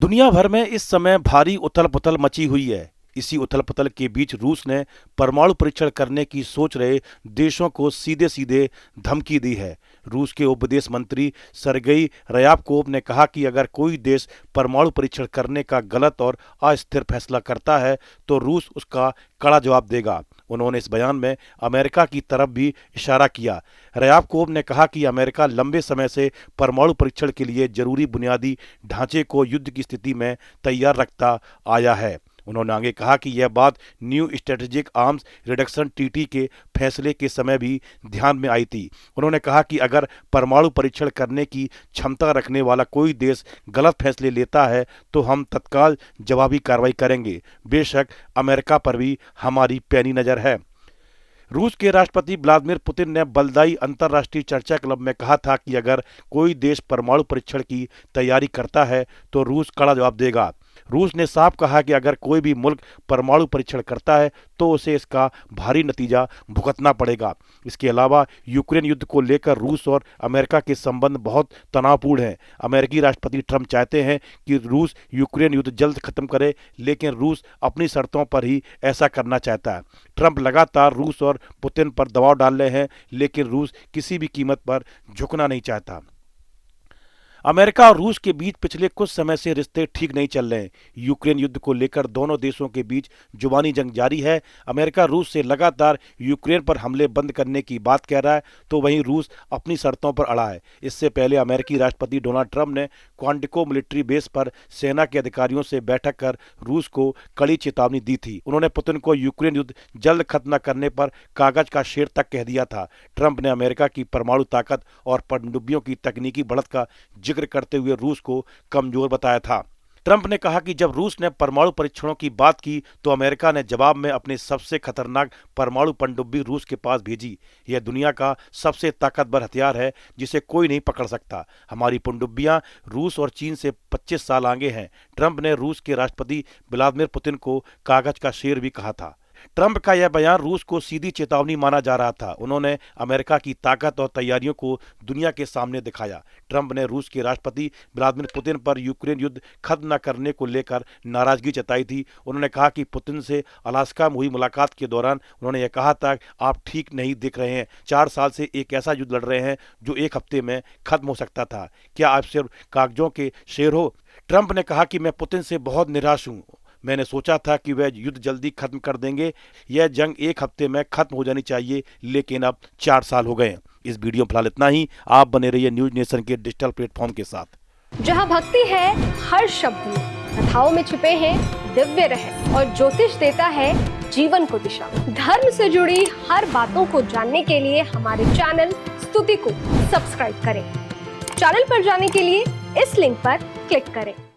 दुनिया भर में इस समय भारी उथल-पुथल मची हुई है। इसी उथल-पुथल के बीच रूस ने परमाणु परीक्षण करने की सोच रहे देशों को सीधे-सीधे धमकी दी है। रूस के उप विदेश मंत्री सर्गेई रयाबकोव ने कहा कि अगर कोई देश परमाणु परीक्षण करने का गलत और अस्थिर फैसला करता है, तो रूस उसका कड़ा जवाब देगा। उन्होंने इस बयान में अमेरिका की तरफ भी इशारा किया। रयाबकोव ने कहा कि अमेरिका लंबे समय से परमाणु परीक्षण के लिए जरूरी बुनियादी ढांचे को युद्ध की स्थिति में तैयार रखता आया है। उन्होंने आगे कहा कि यह बात new strategic arms reduction TT के फैसले के समय भी ध्यान में आई थी। उन्होंने कहा कि अगर परमाणु परीक्षण करने की क्षमता रखने वाला कोई देश गलत फैसले लेता है, तो हम तत्काल जवाबी कार्रवाई करेंगे। बेशक अमेरिका पर भी हमारी पैनी नज़र है। रूस के राष्ट्रपति व्लादिमीर पुतिन ने बलदाई अंतर्राष्ट्रीय चर्चा क्लब में कहा था कि अगर कोई देश परमाणु परीक्षण की तैयारी करता है, तो रूस कड़ा जवाब देगा। रूस ने साफ कहा कि अगर कोई भी मुल्क परमाणु परीक्षण करता है, तो उसे इसका भारी नतीजा भुगतना पड़ेगा। इसके अलावा यूक्रेन युद्ध को लेकर रूस और अमेरिका के संबंध बहुत तनावपूर्ण हैं। अमेरिकी राष्ट्रपति ट्रंप चाहते हैं कि रूस यूक्रेन युद्ध जल्द खत्म करे, लेकिन रूस अपनी शर्तों पर ही ऐसा करना चाहता है। ट्रंप लगातार रूस और पुतिन पर दबाव डाल रहे हैं, लेकिन रूस किसी भी कीमत पर झुकना नहीं चाहता। अमेरिका और रूस के बीच पिछले कुछ समय से रिश्ते ठीक नहीं चल रहे हैं। यूक्रेन युद्ध को लेकर दोनों देशों के बीच जुबानी जंग जारी है। अमेरिका रूस से लगातार यूक्रेन पर हमले बंद करने की बात कह रहा है, तो वहीं रूस अपनी शर्तों पर अड़ा है। इससे पहले अमेरिकी राष्ट्रपति डोनाल्ड ट्रंप ने क्वांटिको मिलिट्री बेस पर सेना के अधिकारियों से बैठक कर रूस को कड़ी चेतावनी दी थी। उन्होंने पुतिन को यूक्रेन युद्ध जल्द खत्म न करने पर कागज का शेर तक कह दिया था। ट्रंप ने अमेरिका की परमाणु ताकत और पनडुब्बियों की तकनीकी बढ़त का जिक्र करते हुए रूस को कमजोर बताया था। ट्रंप ने कहा कि जब रूस ने परमाणु परीक्षणों की बात की, तो अमेरिका ने जवाब में अपने सबसे खतरनाक परमाणु पनडुब्बी रूस के पास भेजी। यह दुनिया का सबसे ताकतवर हथियार है, जिसे कोई नहीं पकड़ सकता। हमारी पनडुब्बियां रूस और चीन से 25 साल आगे हैं। ट्रंप ने रूस के राष्ट्रपति व्लादिमीर पुतिन को कागज का शेर भी कहा था। ट्रंप का यह बयान रूस को सीधी चेतावनी माना जा रहा था। उन्होंने अमेरिका की ताकत और तैयारियों को दुनिया के सामने दिखाया। ट्रंप ने रूस के राष्ट्रपति व्लादिमीर पुतिन पर यूक्रेन युद्ध खत्म न करने को लेकर नाराजगी जताई थी। उन्होंने कहा कि पुतिन से अलास्का में हुई मुलाकात के दौरान उन्होंने यह कहा था, आप ठीक नहीं दिख रहे हैं। 4 साल से एक ऐसा युद्ध लड़ रहे हैं जो एक हफ्ते में खत्म हो सकता था। क्या आप सिर्फ कागजों के शेर हो? ट्रंप ने कहा कि मैं पुतिन से बहुत निराश हूं। मैंने सोचा था कि वह युद्ध जल्दी खत्म कर देंगे। यह जंग एक हफ्ते में खत्म हो जानी चाहिए, लेकिन अब 4 साल हो गए हैं। इस वीडियो में फिलहाल इतना ही। आप बने रहिए न्यूज नेशन के डिजिटल प्लेटफॉर्म के साथ। जहां भक्ति है हर शब्द में, कथाओं में छुपे हैं दिव्य रहस्य और ज्योतिष देता है जीवन को दिशा। धर्म से जुड़ी हर बातों को जानने के लिए हमारे चैनल स्तुति को सब्सक्राइब करें। चैनल पर जाने के लिए इस लिंक पर क्लिक करें।